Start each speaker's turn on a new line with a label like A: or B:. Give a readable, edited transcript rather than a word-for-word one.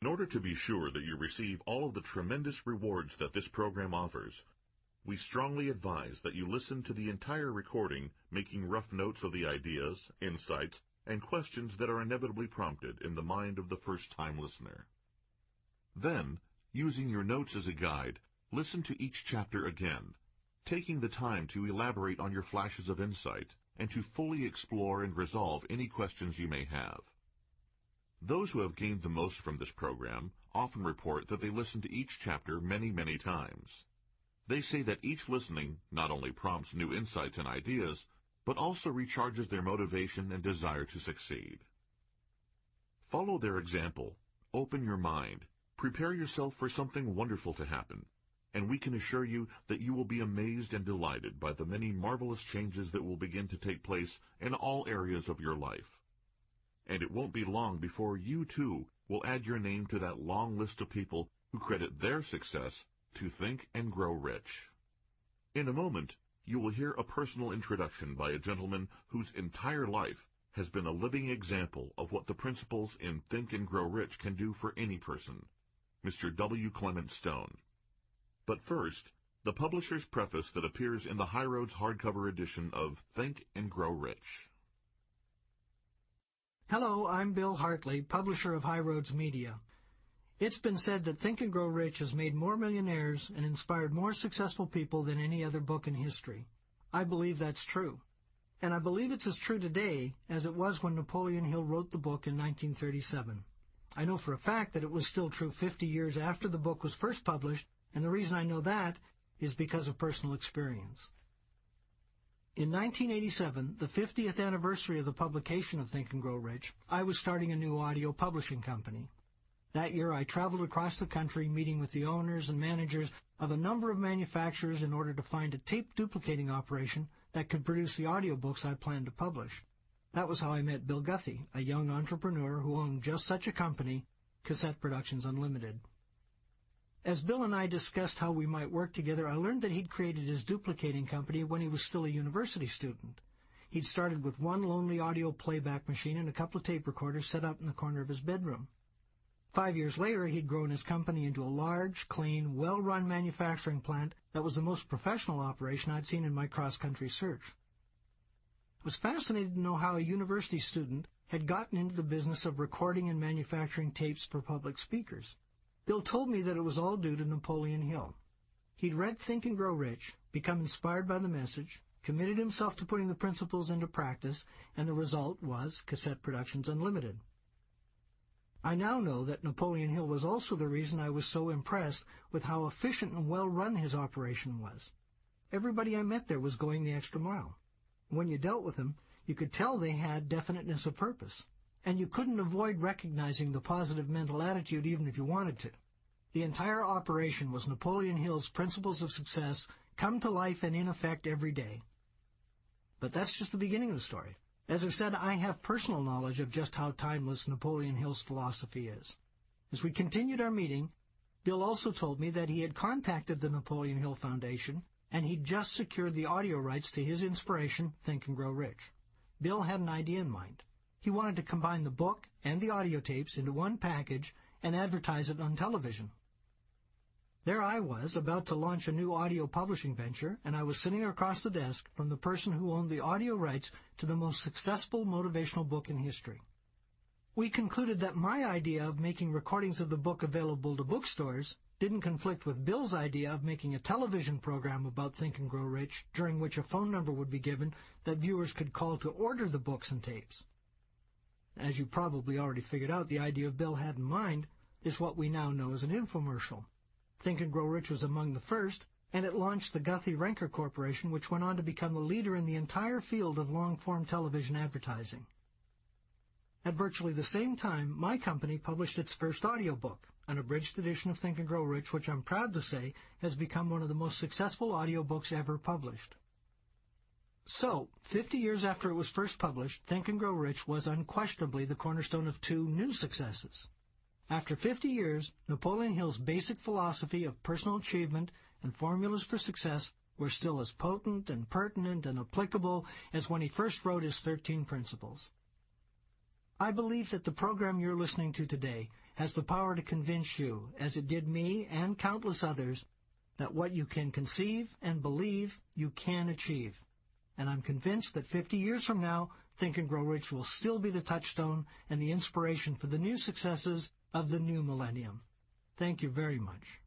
A: In order to be sure that you receive all of the tremendous rewards that this program offers, we strongly advise that you listen to the entire recording, making rough notes of the ideas, insights, and questions that are inevitably prompted in the mind of the first-time listener. Then, using your notes as a guide, listen to each chapter again, taking the time to elaborate on your flashes of insight and to fully explore and resolve any questions you may have. Those who have gained the most from this program often report that they listen to each chapter many, many times. They say that each listening not only prompts new insights and ideas, but also recharges their motivation and desire to succeed. Follow their example, open your mind, prepare yourself for something wonderful to happen, and we can assure you that you will be amazed and delighted by the many marvelous changes that will begin to take place in all areas of your life. And it won't be long before you, too, will add your name to that long list of people who credit their success to Think and Grow Rich. In a moment, you will hear a personal introduction by a gentleman whose entire life has been a living example of what the principles in Think and Grow Rich can do for any person, Mr. W. Clement Stone. But first, the publisher's preface that appears in the High Roads hardcover edition of Think and Grow Rich.
B: Hello, I'm Bill Hartley, publisher of High Roads Media. It's been said that Think and Grow Rich has made more millionaires and inspired more successful people than any other book in history. I believe that's true. And I believe it's as true today as it was when Napoleon Hill wrote the book in 1937. I know for a fact that it was still true 50 years after the book was first published, and the reason I know that is because of personal experience. In 1987, the 50th anniversary of the publication of Think and Grow Rich, I was starting a new audio publishing company. That year, I traveled across the country meeting with the owners and managers of a number of manufacturers in order to find a tape duplicating operation that could produce the audiobooks I planned to publish. That was how I met Bill Guthey, a young entrepreneur who owned just such a company, Cassette Productions Unlimited. As Bill and I discussed how we might work together, I learned that he'd created his duplicating company when he was still a university student. He'd started with one lonely audio playback machine and a couple of tape recorders set up in the corner of his bedroom. 5 years later, he'd grown his company into a large, clean, well-run manufacturing plant that was the most professional operation I'd seen in my cross-country search. I was fascinated to know how a university student had gotten into the business of recording and manufacturing tapes for public speakers. Bill told me that it was all due to Napoleon Hill. He'd read Think and Grow Rich, become inspired by the message, committed himself to putting the principles into practice, and the result was Cassette Productions Unlimited. I now know that Napoleon Hill was also the reason I was so impressed with how efficient and well-run his operation was. Everybody I met there was going the extra mile. When you dealt with them, you could tell they had definiteness of purpose. And you couldn't avoid recognizing the positive mental attitude even if you wanted to. The entire operation was Napoleon Hill's principles of success come to life and in effect every day. But that's just the beginning of the story. As I said, I have personal knowledge of just how timeless Napoleon Hill's philosophy is. As we continued our meeting, Bill also told me that he had contacted the Napoleon Hill Foundation and he'd just secured the audio rights to his inspiration, Think and Grow Rich. Bill had an idea in mind. He wanted to combine the book and the audio tapes into one package and advertise it on television. There I was, about to launch a new audio publishing venture, and I was sitting across the desk from the person who owned the audio rights to the most successful motivational book in history. We concluded that my idea of making recordings of the book available to bookstores didn't conflict with Bill's idea of making a television program about Think and Grow Rich, during which a phone number would be given that viewers could call to order the books and tapes. As you probably already figured out, the idea Bill had in mind is what we now know as an infomercial. Think and Grow Rich was among the first, and it launched the Guthey-Renker Corporation, which went on to become the leader in the entire field of long-form television advertising. At virtually the same time, my company published its first audiobook, an abridged edition of Think and Grow Rich, which I'm proud to say has become one of the most successful audiobooks ever published. So, 50 years after it was first published, Think and Grow Rich was unquestionably the cornerstone of two new successes. After 50 years, Napoleon Hill's basic philosophy of personal achievement and formulas for success were still as potent and pertinent and applicable as when he first wrote his 13 principles. I believe that the program you're listening to today has the power to convince you, as it did me and countless others, that what you can conceive and believe you can achieve. And I'm convinced that 50 years from now, Think and Grow Rich will still be the touchstone and the inspiration for the new successes of the new millennium. Thank you very much.